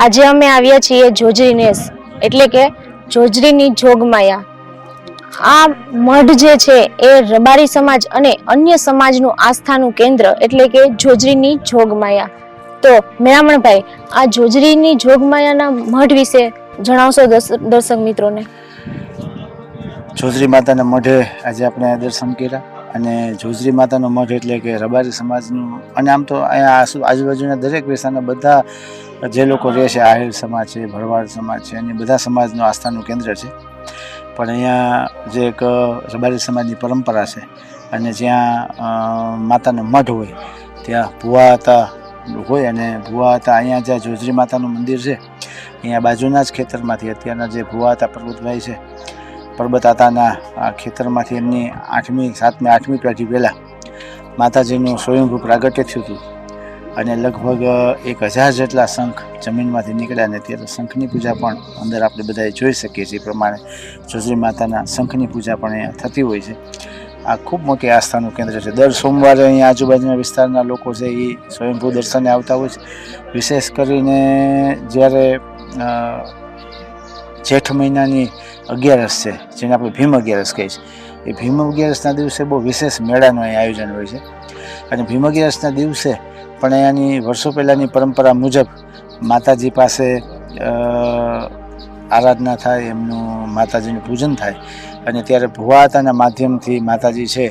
આજે અમે આવ્યા છીએ જોજરીનેસ એટલે કે જોજરીની જોગમાયા। આ મઢ જે છે એ રબારી સમાજ અને અન્ય સમાજનું આસ્થાનું કેન્દ્ર એટલે કે જોજરીની જોગમાયા। તો મેરામણભાઈ, આ જોજરીની જોગમાયાના મઢ વિશે જણાવશો દર્શક મિત્રોને? જોજરી માતાના મઢે આજે આપણે દર્શન કર્યા અને જોજરી માતાનો મઢ એટલે કે રબારી સમાજનું, અને આમ તો અહીંયા આજુબાજુના દરેક વિસ્તારના બધા જે લોકો રહે છે, આહિર સમાજ છે, ભરવાડ સમાજ છે, અને બધા સમાજનું આસ્થાનું કેન્દ્ર છે। પણ અહીંયા જે એક રબારી સમાજની પરંપરા છે અને જ્યાં માતાનો મઢ હોય ત્યાં ભુવા હતા હોય, અને ભુવા હતા અહીંયા જ્યાં જોજરી માતાનું મંદિર છે અહીંયા બાજુના જ ખેતરમાંથી અત્યારના જે ભુવા હતા પરબતભાઈ છે, પરબતાતાના ખેતરમાંથી એમની 8મી 7મી 8મી પેઢી પહેલાં માતાજીનું સ્વયંભૂ પ્રાગટ્ય થયું હતું અને લગભગ 1000 જેટલા શંખ જમીનમાંથી નીકળ્યા, અને ત્યારે શંખની પૂજા પણ અંદર આપણે બધાએ જોઈ શકીએ છીએ એ પ્રમાણે જોજરી માતાના શંખની પૂજા પણ અહીંયા થતી હોય છે। આ ખૂબ મોટી આસ્થાનું કેન્દ્ર છે। દર સોમવારે અહીંયા આજુબાજુના વિસ્તારના લોકો છે એ સ્વયંભૂ દર્શને આવતા હોય છે। વિશેષ કરીને જ્યારે જેઠ મહિનાની 11 છે, જેને આપણે ભીમ 11 કહીએ છીએ, એ ભીમ 11ના દિવસે બહુ વિશેષ મેળાનું અહીં આયોજન હોય છે। અને ભીમ 11ના દિવસે પણ અહીંયાની વર્ષો પહેલાંની પરંપરા મુજબ માતાજી પાસે આરાધના થાય, એમનું માતાજીનું પૂજન થાય, અને ત્યારે ભુવા હતાના માધ્યમથી માતાજી છે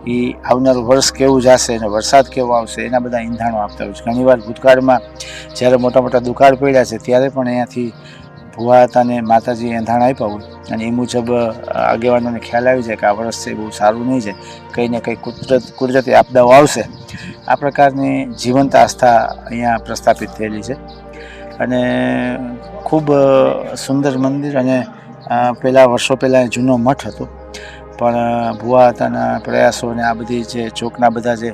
એ આવનારું વર્ષ કેવું જશે અને વરસાદ કેવો આવશે એના બધા ઈંધાણો આપતા હોય છે। ઘણીવાર ભૂતકાળમાં જ્યારે મોટા મોટા દુકાળ પડ્યા છે ત્યારે પણ અહીંયાથી ભુવા હતાને માતાજી એંધાણ આપ્યા હોય, અને એ મુજબ આગેવાનોને ખ્યાલ આવી જાય કે આ વર્ષ છે બહુ સારું નહીં જાય, કંઈ ને કંઈ કુદરતી આપદાઓ આવશે। આ પ્રકારની જીવંત આસ્થા અહીંયા પ્રસ્થાપિત થયેલી છે અને ખૂબ સુંદર મંદિર। અને વર્ષો પહેલાં જૂનો મઠ હતો, પણ ભુવા હતાના પ્રયાસો અને આ બધી જે ચોકના બધા જે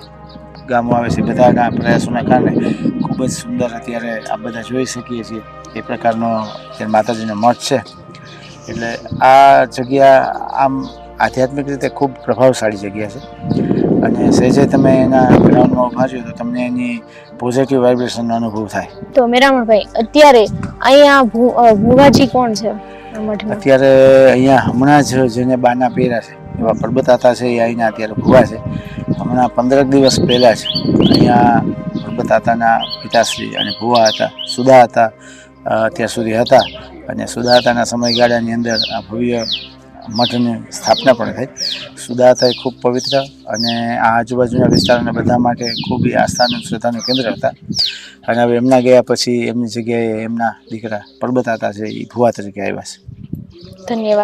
ગામો આવે છે બધાના પ્રયાસોના કારણે ખૂબ જ સુંદર અત્યારે આ બધા જોઈ શકીએ છીએ એ પ્રકારનો માતાજીનો મઠ છે। એટલે આ જગ્યા આમ આધ્યાત્મિક રીતે ખૂબ પ્રભાવશાળી જગ્યા છે, અને સહેજે તમે એના ગ્રાઉન્ડમાં ઉભા રહ્યો તો તમને એની પોઝિટિવ વાઇબ્રેશનનો અનુભવ થાય। તો મેરામણભાઈ, અત્યારે અહીંયા ભુવાજી કોણ છે અત્યારે અહીંયા હમણાં જ જેને બાના પહેર્યા છે એવા પરબતાતા છે એ અહીંના અત્યારે ભુવા છે। હમણાં 15 દિવસ પહેલાં જ અહીંયા પરબતાતાના પિતાશ્રી અને ભુવા હતા, સુદા હતા, અત્યાર સુધી હતા, અને સુદા હતાના સમયગાળાની અંદર આ ભવ્ય મઠની સ્થાપના પણ થઈ। સુદા હતા એ ખૂબ પવિત્ર અને આ આજુબાજુના વિસ્તારોના બધા માટે ખૂબ આસ્થાનું શ્રદ્ધાનું કેન્દ્ર હતા, અને હવે એમના ગયા પછી એમની જગ્યાએ એમના દીકરા પરબતાતા છે એ ભુવા તરીકે આવ્યા છે। ધન્યવાદ।